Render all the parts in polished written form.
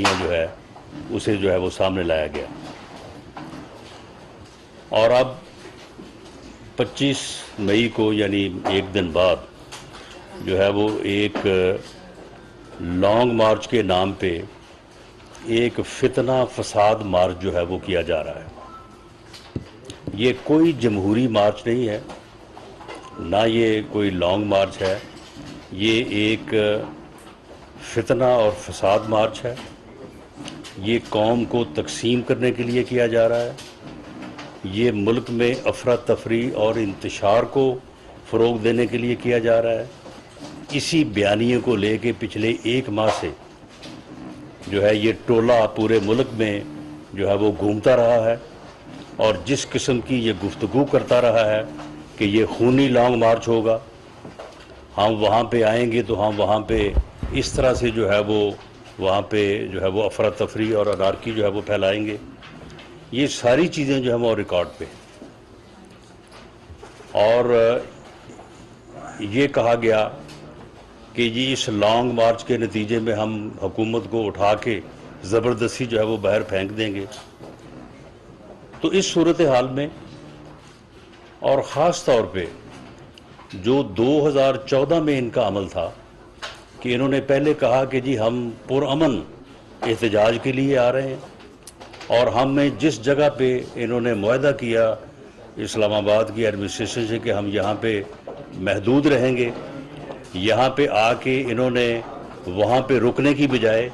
بیانیہ جو ہے اسے جو ہے وہ سامنے لایا گیا. اور اب 25 مئی کو یعنی ایک دن بعد جو ہے وہ ایک لانگ مارچ کے نام پہ ایک فتنہ فساد مارچ جو ہے وہ کیا جا رہا ہے. یہ کوئی جمہوری مارچ نہیں ہے، نہ یہ کوئی لانگ مارچ ہے، یہ ایک فتنہ اور فساد مارچ ہے. یہ قوم کو تقسیم کرنے کے لیے کیا جا رہا ہے. یہ ملک میں افراتفری اور انتشار کو فروغ دینے کے لیے کیا جا رہا ہے. اسی بیانیے کو لے کے پچھلے ایک ماہ سے جو ہے یہ ٹولہ پورے ملک میں جو ہے وہ گھومتا رہا ہے، اور جس قسم کی یہ گفتگو کرتا رہا ہے کہ یہ خونی لانگ مارچ ہوگا، ہم وہاں پہ آئیں گے تو ہم وہاں پہ اس طرح سے جو ہے وہ وہاں پہ جو ہے وہ افراتفری اور انارکی جو ہے وہ پھیلائیں گے. یہ ساری چیزیں جو ہیں وہ ریکارڈ پہ. اور یہ کہا گیا کہ جی اس لانگ مارچ کے نتیجے میں ہم حکومت کو اٹھا کے زبردستی جو ہے وہ باہر پھینک دیں گے. تو اس صورتحال میں اور خاص طور پہ جو 2014 میں ان کا عمل تھا کہ انہوں نے پہلے کہا کہ جی ہم پرامن احتجاج کے لیے آ رہے ہیں، اور ہمیں جس جگہ پہ انہوں نے معاہدہ کیا اسلام آباد کی ایڈمنسٹریشن سے کہ ہم یہاں پہ محدود رہیں گے، یہاں پہ آ کے انہوں نے وہاں پہ رکنے کی بجائے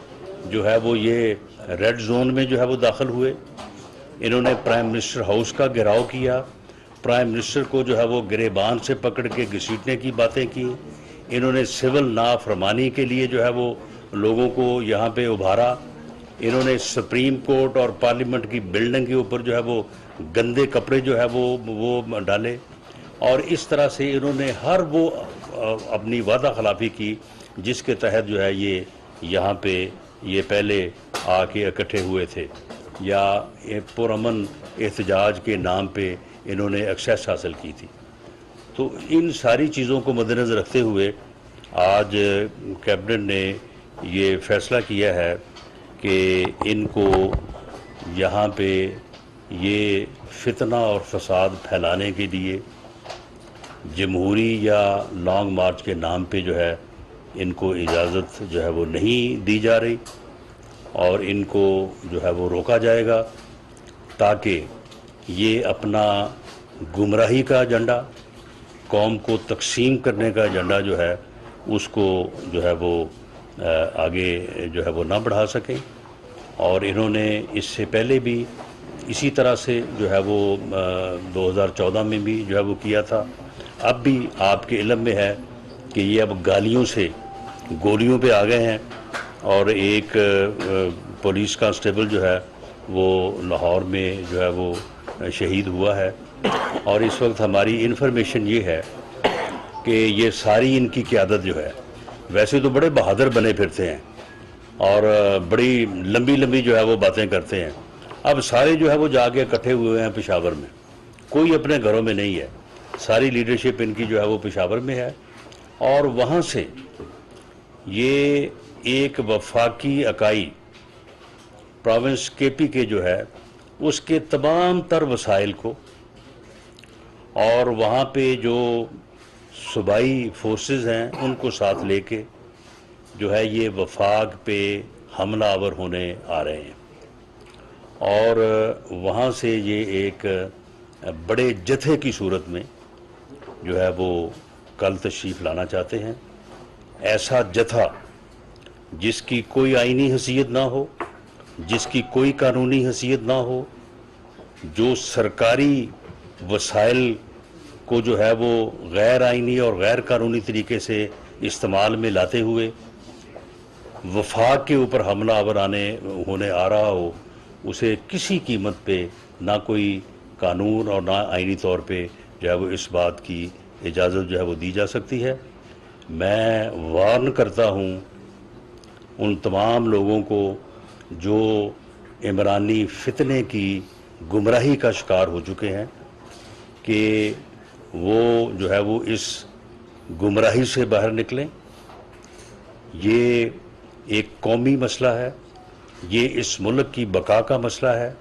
جو ہے وہ یہ ریڈ زون میں جو ہے وہ داخل ہوئے. انہوں نے پرائم منسٹر ہاؤس کا گھیراؤ کیا، پرائم منسٹر کو جو ہے وہ گریبان سے پکڑ کے گھسیٹنے کی باتیں کی. انہوں نے سول نافرمانی کے لیے جو ہے وہ لوگوں کو یہاں پہ ابھارا. انہوں نے سپریم کورٹ اور پارلیمنٹ کی بلڈنگ کے اوپر جو ہے وہ گندے کپڑے جو ہے وہ ڈالے، اور اس طرح سے انہوں نے ہر وہ اپنی وعدہ خلافی کی جس کے تحت جو ہے یہ یہاں پہ یہ پہلے آ کے اکٹھے ہوئے تھے، یا پرامن احتجاج کے نام پہ انہوں نے ایکسیس حاصل کی تھی. تو ان ساری چیزوں کو مد نظر رکھتے ہوئے آج کیبنٹ نے یہ فیصلہ کیا ہے کہ ان کو یہاں پہ یہ فتنہ اور فساد پھیلانے کے لیے جمہوری یا لانگ مارچ کے نام پہ جو ہے ان کو اجازت جو ہے وہ نہیں دی جا رہی، اور ان کو جو ہے وہ روکا جائے گا تاکہ یہ اپنا گمراہی کا ایجنڈا، قوم کو تقسیم کرنے کا ایجنڈا جو ہے اس کو جو ہے وہ آگے جو ہے وہ نہ بڑھا سکیں. اور انہوں نے اس سے پہلے بھی اسی طرح سے جو ہے وہ 2014 میں بھی جو ہے وہ کیا تھا. اب بھی آپ کے علم میں ہے کہ یہ اب گالیوں سے گولیوں پہ آ گئے ہیں، اور ایک پولیس کانسٹیبل جو ہے وہ لاہور میں جو ہے وہ شہید ہوا ہے. اور اس وقت ہماری انفارمیشن یہ ہے کہ یہ ساری ان کی قیادت جو ہے، ویسے تو بڑے بہادر بنے پھرتے ہیں اور بڑی لمبی لمبی جو ہے وہ باتیں کرتے ہیں، اب سارے جو ہے وہ جا کے اکٹھے ہوئے ہیں پشاور میں، کوئی اپنے گھروں میں نہیں ہے. ساری لیڈرشپ ان کی جو ہے وہ پشاور میں ہے، اور وہاں سے یہ ایک وفاقی اکائی پروونس کے پی کے جو ہے اس کے تمام تر وسائل کو، اور وہاں پہ جو صوبائی فورسز ہیں ان کو ساتھ لے کے جو ہے یہ وفاق پہ حملہ آور ہونے آ رہے ہیں، اور وہاں سے یہ ایک بڑے جتھے کی صورت میں جو ہے وہ کل تشریف لانا چاہتے ہیں. ایسا جتھا جس کی کوئی آئینی حیثیت نہ ہو، جس کی کوئی قانونی حیثیت نہ ہو، جو سرکاری وسائل کو جو ہے وہ غیر آئینی اور غیر قانونی طریقے سے استعمال میں لاتے ہوئے وفاق کے اوپر حملہ آور ہونے آ رہا ہو، اسے کسی قیمت پہ نہ کوئی قانون اور نہ آئینی طور پہ جو ہے وہ اس بات کی اجازت جو ہے وہ دی جا سکتی ہے. میں وارن کرتا ہوں ان تمام لوگوں کو جو عمرانی فتنے کی گمراہی کا شکار ہو چکے ہیں کہ وہ جو ہے وہ اس گمراہی سے باہر نکلیں. یہ ایک قومی مسئلہ ہے، یہ اس ملک کی بقا کا مسئلہ ہے.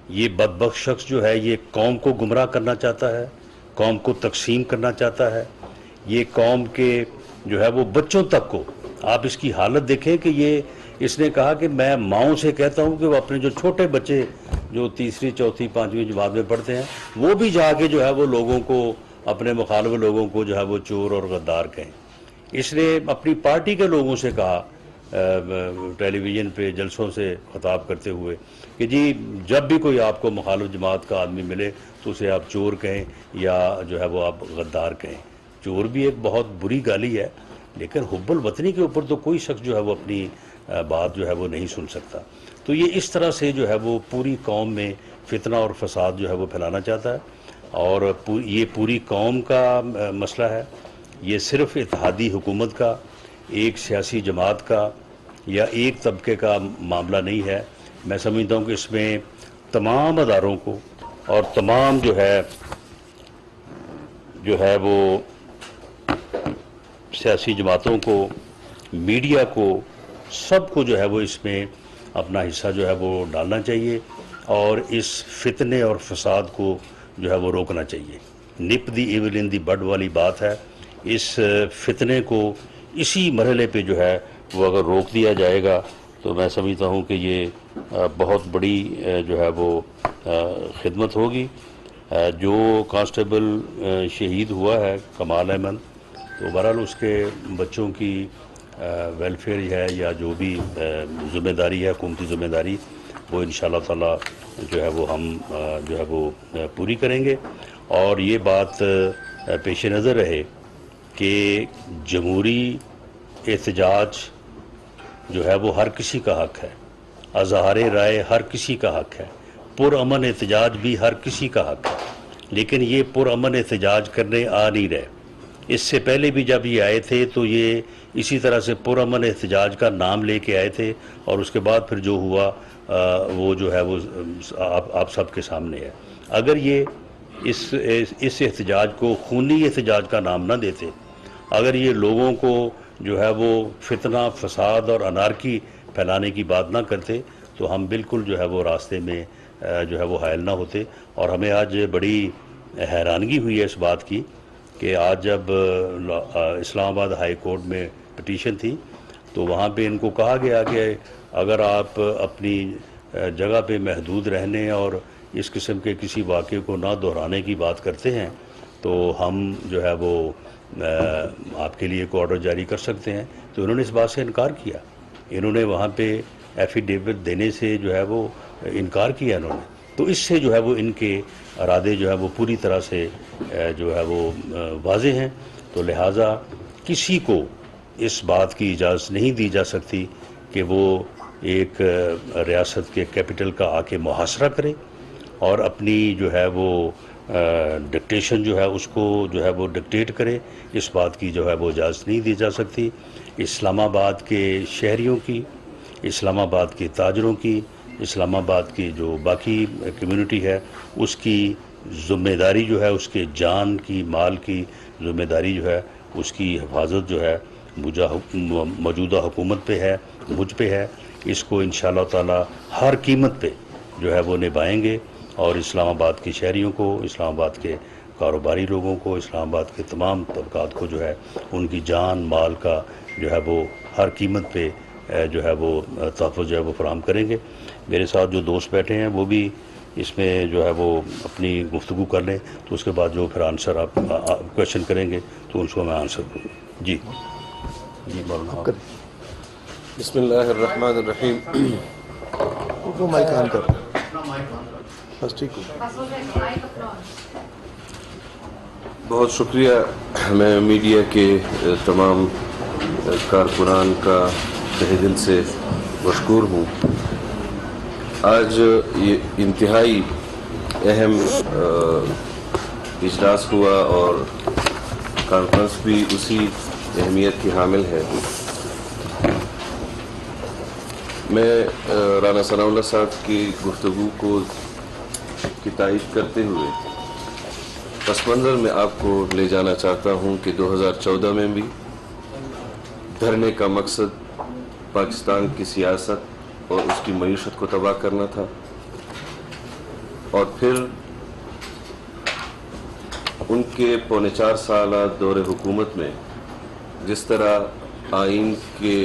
یہ بدبخت شخص جو ہے یہ قوم کو گمراہ کرنا چاہتا ہے, قوم کو تقسیم کرنا چاہتا ہے. یہ قوم کے جو ہے وہ بچوں تک کو, آپ اس کی حالت دیکھیں کہ یہ اس نے کہا کہ میں ماؤں سے کہتا ہوں کہ وہ اپنے جو چھوٹے بچے جو تیسری چوتھی پانچویں جماعت میں پڑھتے ہیں وہ بھی جا کے جو ہے وہ لوگوں کو, اپنے مخالف لوگوں کو جو ہے وہ چور اور غدار کہیں. اس نے اپنی پارٹی کے لوگوں سے کہا ٹیلی ویژن پہ جلسوں سے خطاب کرتے ہوئے کہ جی جب بھی کوئی آپ کو مخالف جماعت کا آدمی ملے تو اسے آپ چور کہیں یا جو ہے وہ آپ غدار کہیں. چور بھی ایک بہت بری گالی ہے, لیکن حب الوطنی کے اوپر تو کوئی شخص جو ہے وہ اپنی بات جو ہے وہ نہیں سن سکتا. تو یہ اس طرح سے جو ہے وہ پوری قوم میں فتنہ اور فساد جو ہے وہ پھیلانا چاہتا ہے, اور یہ پوری قوم کا مسئلہ ہے. یہ صرف اتحادی حکومت کا, ایک سیاسی جماعت کا یا ایک طبقے کا معاملہ نہیں ہے. میں سمجھتا ہوں کہ اس میں تمام اداروں کو اور تمام جو ہے وہ سیاسی جماعتوں کو, میڈیا کو, سب کو جو ہے وہ اس میں اپنا حصہ جو ہے وہ ڈالنا چاہیے اور اس فتنے اور فساد کو جو ہے وہ روکنا چاہیے. نپ دی ایول ان دی بڈ والی بات ہے. اس فتنے کو اسی مرحلے پہ جو ہے وہ اگر روک دیا جائے گا تو میں سمجھتا ہوں کہ یہ بہت بڑی جو ہے وہ خدمت ہوگی. جو کانسٹیبل شہید ہوا ہے کمال احمد, تو بہرحال اس کے بچوں کی ویلفیئر ہے یا جو بھی ذمہ داری ہے, حکومتی ذمہ داری, وہ انشاءاللہ تعالی جو ہے وہ ہم جو ہے وہ پوری کریں گے. اور یہ بات پیش نظر رہے کہ جمہوری احتجاج جو ہے وہ ہر کسی کا حق ہے, اظہار رائے ہر کسی کا حق ہے, پرامن احتجاج بھی ہر کسی کا حق ہے. لیکن یہ پرامن احتجاج کرنے آ نہیں رہے. اس سے پہلے بھی جب یہ آئے تھے تو یہ اسی طرح سے پرامن احتجاج کا نام لے کے آئے تھے, اور اس کے بعد پھر جو ہوا وہ جو ہے وہ آپ سب کے سامنے ہے. اگر یہ اس احتجاج کو خونی احتجاج کا نام نہ دیتے, اگر یہ لوگوں کو جو ہے وہ فتنہ فساد اور انارکی پھیلانے کی بات نہ کرتے, تو ہم بالکل جو ہے وہ راستے میں جو ہے وہ حائل نہ ہوتے. اور ہمیں آج بڑی حیرانگی ہوئی ہے اس بات کی کہ آج جب اسلام آباد ہائی کورٹ میں پٹیشن تھی تو وہاں پہ ان کو کہا گیا کہ اگر آپ اپنی جگہ پہ محدود رہنے اور اس قسم کے کسی واقعے کو نہ دہرانے کی بات کرتے ہیں تو ہم جو ہے وہ آپ کے لیے ایک آرڈر جاری کر سکتے ہیں. تو انہوں نے اس بات سے انکار کیا. انہوں نے وہاں پہ ایفیڈیوٹ دینے سے جو ہے وہ انکار کیا انہوں نے. تو اس سے جو ہے وہ ان کے ارادے جو ہے وہ پوری طرح سے جو ہے وہ واضح ہیں. تو لہٰذا کسی کو اس بات کی اجازت نہیں دی جا سکتی کہ وہ ایک ریاست کے کیپٹل کا آ کے محاصرہ کرے اور اپنی جو ہے وہ ڈکٹیشن جو ہے اس کو جو ہے وہ ڈکٹیٹ کرے. اس بات کی جو ہے وہ اجازت نہیں دی جا سکتی. اسلام آباد کے شہریوں کی, اسلام آباد کے تاجروں کی, اسلام آباد کی جو باقی کمیونٹی ہے اس کی ذمہ داری جو ہے, اس کے جان کی مال کی ذمہ داری جو ہے, اس کی حفاظت جو ہے موجودہ حکومت پہ ہے, مجھ پہ ہے. اس کو انشاءاللہ تعالی ہر قیمت پہ جو ہے وہ نبھائیں گے, اور اسلام آباد کے شہریوں کو, اسلام آباد کے کاروباری لوگوں کو, اسلام آباد کے تمام طبقات کو جو ہے ان کی جان مال کا جو ہے وہ ہر قیمت پہ جو ہے وہ تحفظ جو ہے وہ فراہم کریں گے. میرے ساتھ جو دوست بیٹھے ہیں وہ بھی اس میں جو ہے وہ اپنی گفتگو کر لیں, تو اس کے بعد جو پھر آنسر آپ کویشچن کریں گے تو اس کو میں آنسر دوں گا. جی مولانا. بسم اللہ الرحمن الرحیم. بہت شکریہ. میں میڈیا کے تمام کارکنان کا تہ دل سے مشکور ہوں. آج یہ انتہائی اہم اجلاس ہوا اور کانفرنس بھی اسی اہمیت کی حامل ہے. میں رانا ثناء اللہ صاحب کی گفتگو کی تائید کرتے ہوئے پس منظر میں آپ کو لے جانا چاہتا ہوں کہ 2014 میں بھی دھرنے کا مقصد پاکستان کی سیاست اور اس کی معیشت کو تباہ کرنا تھا، اور پھر ان کے پونے 4 سالہ دور حکومت میں جس طرح آئین کے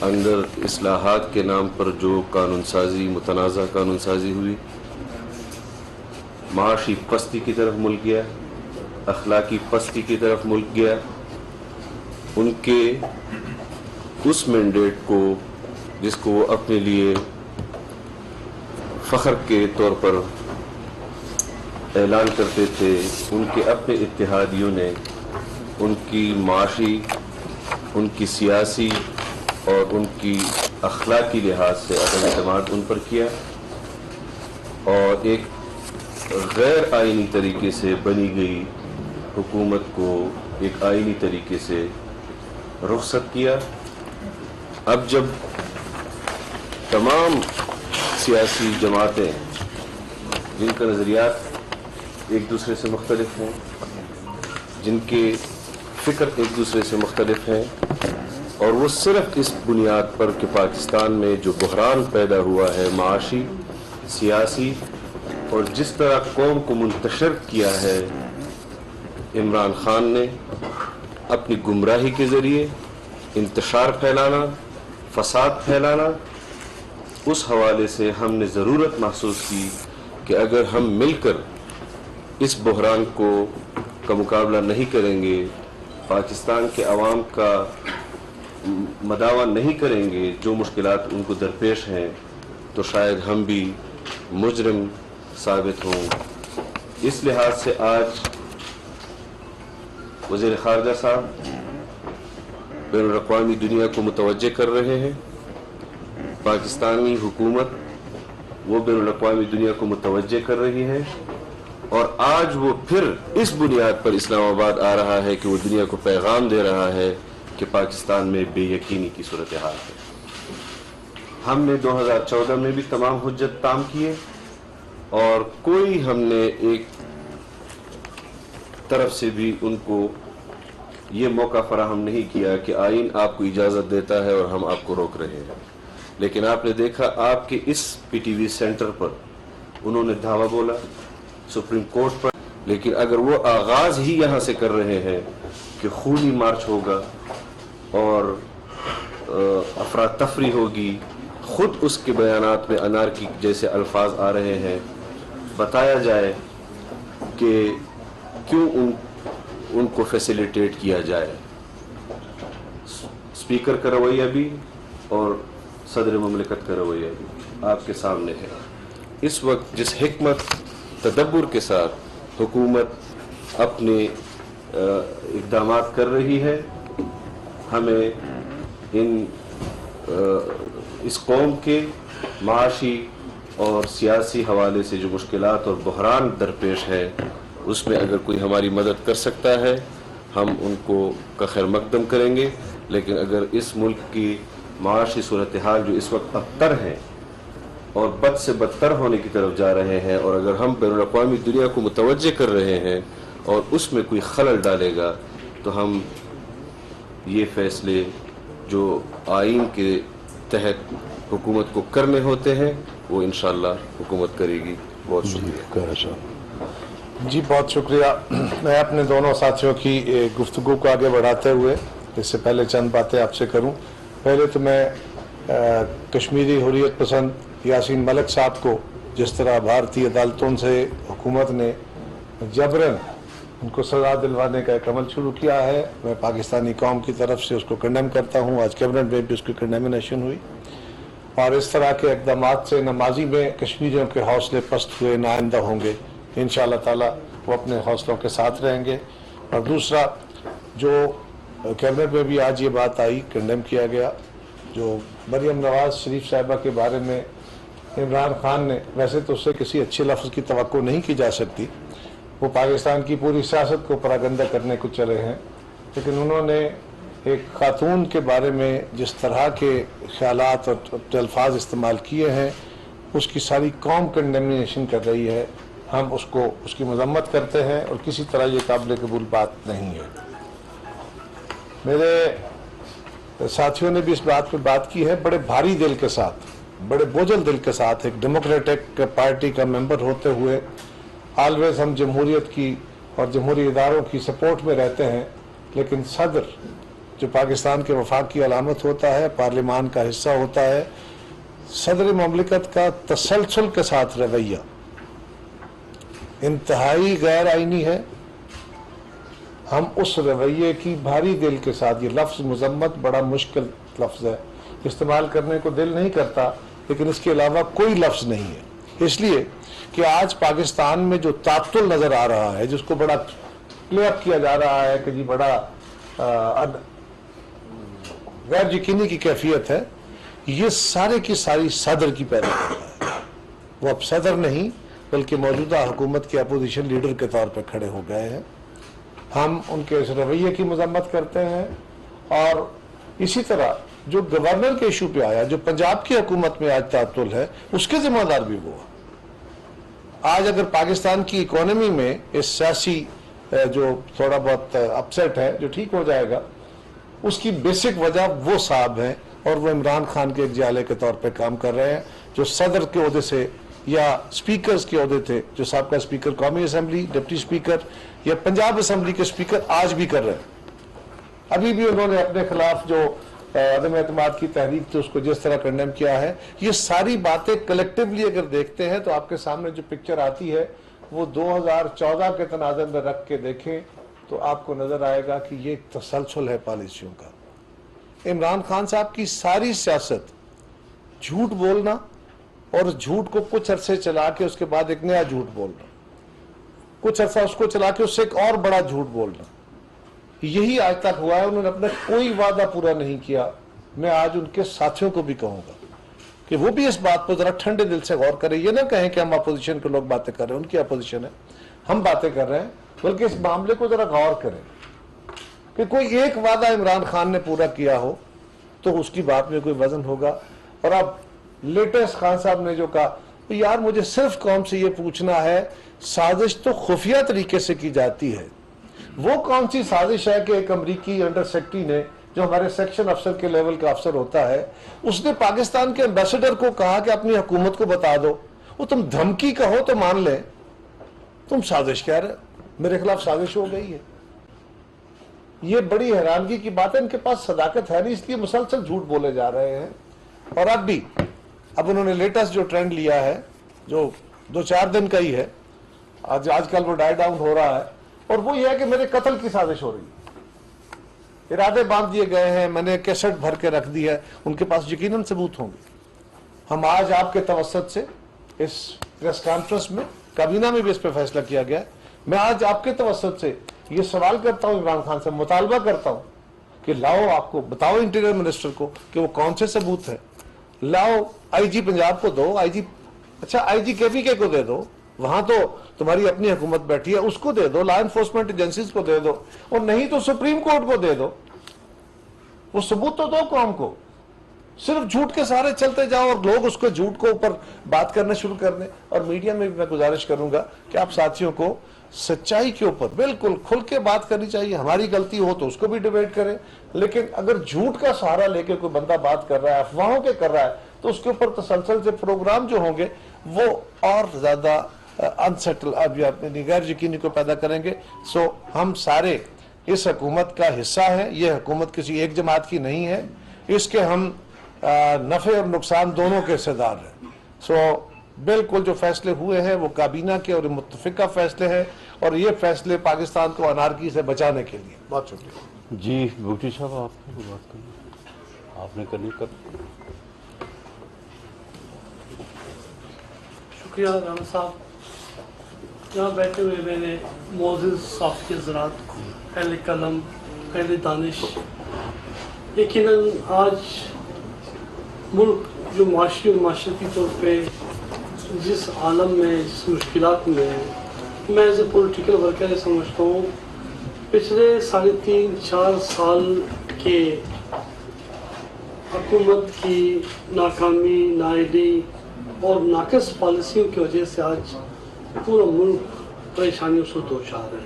اندر اصلاحات کے نام پر جو قانون سازی، متنازع قانون سازی ہوئی، معاشی پستی کی طرف ملک گیا، اخلاقی پستی کی طرف ملک گیا، ان کے اس مینڈیٹ کو جس کو وہ اپنے لیے فخر کے طور پر اعلان کرتے تھے، ان کے اپنے اتحادیوں نے ان کی معاشی، ان کی سیاسی اور ان کی اخلاقی لحاظ سے عدم اعتماد ان پر کیا، اور ایک غیر آئینی طریقے سے بنی گئی حکومت کو ایک آئینی طریقے سے رخصت کیا۔ اب جب تمام سیاسی جماعتیں جن کا نظریات ایک دوسرے سے مختلف ہیں، جن کے فکر ایک دوسرے سے مختلف ہیں، اور وہ صرف اس بنیاد پر کہ پاکستان میں جو بحران پیدا ہوا ہے معاشی، سیاسی، اور جس طرح قوم کو منتشر کیا ہے عمران خان نے اپنی گمراہی کے ذریعے، انتشار پھیلانا، فساد پھیلانا، اس حوالے سے ہم نے ضرورت محسوس کی کہ اگر ہم مل کر اس بحران کا مقابلہ نہیں کریں گے، پاکستان کے عوام کا مداوا نہیں کریں گے جو مشکلات ان کو درپیش ہیں، تو شاید ہم بھی مجرم ثابت ہوں۔ اس لحاظ سے آج وزیر خارجہ صاحب بین الاقوامی دنیا کو متوجہ کر رہے ہیں، پاکستانی حکومت وہ بین الاقوامی دنیا کو متوجہ کر رہی ہے، اور آج وہ پھر اس بنیاد پر اسلام آباد آ رہا ہے کہ وہ دنیا کو پیغام دے رہا ہے کہ پاکستان میں بے یقینی کی صورتحال ہے۔ ہم نے 2014 میں بھی تمام حجت تام کیے، اور کوئی ہم نے ایک طرف سے بھی ان کو یہ موقع فراہم نہیں کیا کہ آئین آپ کو اجازت دیتا ہے اور ہم آپ کو روک رہے ہیں۔ لیکن آپ نے دیکھا آپ کے اس پی ٹی وی سینٹر پر انہوں نے دھاوا بولا سپریم کورٹ پر، لیکن اگر وہ آغاز ہی یہاں سے کر رہے ہیں کہ خونی مارچ ہوگا اور افراتفری ہوگی، خود اس کے بیانات میں انارکی جیسے الفاظ آ رہے ہیں، بتایا جائے کہ کیوں ان کو فیسیلیٹیٹ کیا جائے۔ اسپیکر کا رویہ بھی اور صدر مملکت کا رویہ بھی آپ کے سامنے ہے۔ اس وقت جس حکمت تدبر کے ساتھ حکومت اپنے اقدامات کر رہی ہے، ہمیں اس قوم کے معاشی اور سیاسی حوالے سے جو مشکلات اور بحران درپیش ہے، اس میں اگر کوئی ہماری مدد کر سکتا ہے ہم ان کو کا خیر مقدم کریں گے، لیکن اگر اس ملک کی معاشی صورتحال جو اس وقت ابتر ہے اور بد سے بدتر ہونے کی طرف جا رہے ہیں، اور اگر ہم بین الاقوامی دنیا کو متوجہ کر رہے ہیں اور اس میں کوئی خلل ڈالے گا، تو ہم یہ فیصلے جو آئین کے تحت حکومت کو کرنے ہوتے ہیں وہ انشاءاللہ حکومت کرے گی۔ بہت شکریہ۔ جی بہت شکریہ۔ میں اپنے دونوں ساتھیوں کی گفتگو کو آگے بڑھاتے ہوئے اس سے پہلے چند باتیں آپ سے کروں۔ پہلے تو میں کشمیری حریت پسند یاسین ملک صاحب کو جس طرح بھارتی عدالتوں سے حکومت نے جبراً ان کو سزا دلوانے کا ایک عمل شروع کیا ہے، میں پاکستانی قوم کی طرف سے اس کو کنڈیم کرتا ہوں۔ آج کیبنٹ میں بھی اس کی کنڈیمنیشن ہوئی، اور اس طرح کے اقدامات سے نہ ماضی میں کشمیریوں کے حوصلے پست ہوئے، نہ آئندہ ہوں گے۔ انشاءاللہ تعالی وہ اپنے حوصلوں کے ساتھ رہیں گے۔ اور دوسرا، جو کیبنٹ میں بھی آج یہ بات آئی، کنڈیم کیا گیا، جو مریم نواز شریف صاحبہ کے بارے میں عمران خان نے، ویسے تو اس سے کسی اچھے لفظ کی توقع نہیں کی جا سکتی، وہ پاکستان کی پوری سیاست کو پراگندہ کرنے کو چلے ہیں، لیکن انہوں نے ایک خاتون کے بارے میں جس طرح کے خیالات اور الفاظ استعمال کیے ہیں، اس کی ساری قوم کنڈیمنیشن کر رہی ہے۔ ہم اس کی مذمت کرتے ہیں، اور کسی طرح یہ قابل قبول بات نہیں ہے۔ میرے ساتھیوں نے بھی اس بات پہ بات کی ہے بڑے بھاری دل کے ساتھ بڑے بوجھل دل کے ساتھ ایک ڈیموکریٹک پارٹی کا ممبر ہوتے ہوئے آلویز ہم جمہوریت کی اور جمہوری اداروں کی سپورٹ میں رہتے ہیں، لیکن صدر جو پاکستان کے وفاق کی علامت ہوتا ہے، پارلیمان کا حصہ ہوتا ہے، صدر مملکت کا تسلسل کے ساتھ رویہ انتہائی غیر آئینی ہے۔ ہم اس رویے کی بھاری دل کے ساتھ، یہ لفظ مذمت بڑا مشکل لفظ ہے، استعمال کرنے کو دل نہیں کرتا، لیکن اس کے علاوہ کوئی لفظ نہیں ہے، اس لیے کہ آج پاکستان میں جو تعطل نظر آ رہا ہے، جس کو بڑا پلے اپ کیا جا رہا ہے کہ جی بڑا غیر یقینی کی کیفیت ہے، یہ سارے کی ساری صدر کی پیدا کر رہا ہے۔ وہ اب صدر نہیں بلکہ موجودہ حکومت کے اپوزیشن لیڈر کے طور پہ کھڑے ہو گئے ہیں۔ ہم ان کے اس رویے کی مذمت کرتے ہیں، اور اسی طرح جو گورنر کے ایشو پہ آیا، جو پنجاب کی حکومت میں آج تعطل ہے، اس کے ذمہ دار بھی وہ ہے۔ آج اگر پاکستان کی اکانومی میں اس سیاسی جو تھوڑا بہت اپسیٹ ہے جو ٹھیک ہو جائے گا، اس کی بیسک وجہ وہ صاحب ہیں، اور وہ عمران خان کے ایک جالے کے طور پہ کام کر رہے ہیں، جو صدر کے عہدے سے یا سپیکرز کے عہدے تھے، جو سابقہ سپیکر قومی اسمبلی، ڈپٹی سپیکر یا پنجاب اسمبلی کے سپیکر آج بھی کر رہے ہیں۔ ابھی بھی انہوں نے اپنے خلاف جو عدم اعتماد کی تحریک تھی اس کو جس طرح کنڈیم کیا ہے، یہ ساری باتیں کلیکٹیولی اگر دیکھتے ہیں تو آپ کے سامنے جو پکچر آتی ہے وہ 2014 کے تناظر میں رکھ کے دیکھیں تو آپ کو نظر آئے گا کہ یہ ایک تسلسل ہے پالیسیوں کا۔ عمران خان صاحب کی ساری سیاست جھوٹ بولنا اور جھوٹ کو کچھ عرصے چلا کے اس کے بعد ایک نیا جھوٹ بولنا، کچھ عرصہ اس کو چلا کے اس سے ایک اور بڑا جھوٹ بولنا، یہی آج تک ہوا ہے۔ انہوں نے اپنا کوئی وعدہ پورا نہیں کیا۔ میں آج ان کے ساتھیوں کو بھی کہوں گا کہ وہ بھی اس بات پر ذرا ٹھنڈے دل سے غور کریں، یہ نہ کہیں کہ ہم اپوزیشن کے لوگ باتیں کر رہے ہیں، ان کی اپوزیشن ہے، ہم باتیں کر رہے ہیں، بلکہ اس معاملے کو ذرا غور کریں کہ کوئی ایک وعدہ عمران خان نے پورا کیا ہو تو اس کی بات میں کوئی وزن ہوگا۔ اور اب لیٹسٹ خان صاحب نے جو کہا، یار مجھے صرف قوم سے یہ پوچھنا ہے، سازش تو خفیہ طریقے سے کی جاتی ہے، وہ کون سی سازش ہے کہ ایک امریکی انڈر سیکرٹری نے، جو ہمارے سیکشن افسر کے لیول کا افسر ہوتا ہے، اس نے پاکستان کے ایمبیسڈر کو کہا کہ اپنی حکومت کو بتا دو، وہ تم دھمکی کہو تو مان لیں، تم سازش کہہ رہے، میرے خلاف سازش ہو گئی ہے۔ یہ بڑی حیرانگی کی بات ہے، ان کے پاس صداقت ہے نہیں، اس لیے مسلسل جھوٹ بولے جا رہے ہیں۔ اور اب بھی انہوں نے لیٹسٹ جو ٹرینڈ لیا ہے، جو 2-4 دن کا ہی ہے، آج کل وہ ڈائی ڈاؤن ہو رہا ہے، اور وہ یہ ہے کہ میرے قتل کی سازش ہو رہی ہے، ارادے باندھ دیے گئے ہیں، میں نے کیسٹ بھر کے رکھ دی ہے، ان کے پاس یقیناً ثبوت ہوں گے۔ ہم آج آپ کے توسط سے اس پریس کانفرنس میں، کابینہ میں بھی اس پہ فیصلہ کیا گیا ہے، میں آج آپ کے توسط سے یہ سوال کرتا ہوں، عمران خان سے مطالبہ کرتا ہوں کہ لاؤ، آپ کو بتاؤ انٹیریئر منسٹر کو کہ وہ کون سے ثبوت ہیں، لاؤ آئی جی پنجاب کو دو، آئی جی کے پی کے کو دے دو، وہاں تو تمہاری اپنی حکومت بیٹھی ہے، اس کو دے دو، لا انفورسمنٹ ایجنسیز کو دے دو، اور نہیں تو سپریم کورٹ کو دے دو، وہ ثبوت تو دو قوم کو۔ صرف جھوٹ کے سارے چلتے جاؤ اور لوگ اس کو جھوٹ کو اوپر بات کرنا شروع کر دیں۔ اور میڈیا میں بھی میں گزارش کروں گا کہ آپ ساتھیوں کو سچائی کے اوپر بالکل کھل کے بات کرنی چاہیے، ہماری غلطی ہو تو اس کو بھی ڈیبیٹ کریں، لیکن اگر جھوٹ کا سہارا لے کے کوئی بندہ بات کر رہا ہے، افواہوں کے کر رہا ہے، تو اس کے اوپر تسلسل سے پروگرام جو ہوں گے وہ اور زیادہ انسیٹل اب غیر یقینی کو پیدا کریں گے۔ سو ہم سارے اس حکومت کا حصہ ہیں، یہ حکومت کسی ایک جماعت کی نہیں ہے، اس کے ہم نفع اور نقصان دونوں کے حصے دار ہیں۔ سو بالکل جو فیصلے ہوئے ہیں وہ کابینہ کے اور متفقہ فیصلے ہیں، اور یہ فیصلے پاکستان کو انارکی سے بچانے کے لیے۔ بہت شکریہ جی بھٹی صاحب، آپ نے کوئی بات کرنی، آپ نے کرنی کر۔ شکریہ رانا صاحب، یہاں بیٹھے ہوئے میرے معزز صحافتی حضرات، اہل قلم، اہل دانش، یقیناً آج ملک جو معاشی اور معاشرتی طور پہ جس عالم میں، جس مشکلات میں ہے، میں ایز اے پولیٹیکل ورکر یہ سمجھتا ہوں پچھلے 3.5-4 سال کے حکومت کی ناکامی، نااہلی اور ناقص پالیسیوں کی وجہ سے آج پورا ملک پریشانیوں سے دوچار ہے،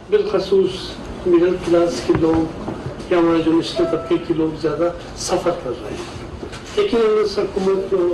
بالخصوص مڈل کلاس کے لوگ یا ہمارے جو نچلے طبقے کے لوگ زیادہ سفر کر رہے ہیں۔ لیکن اس حکومت کو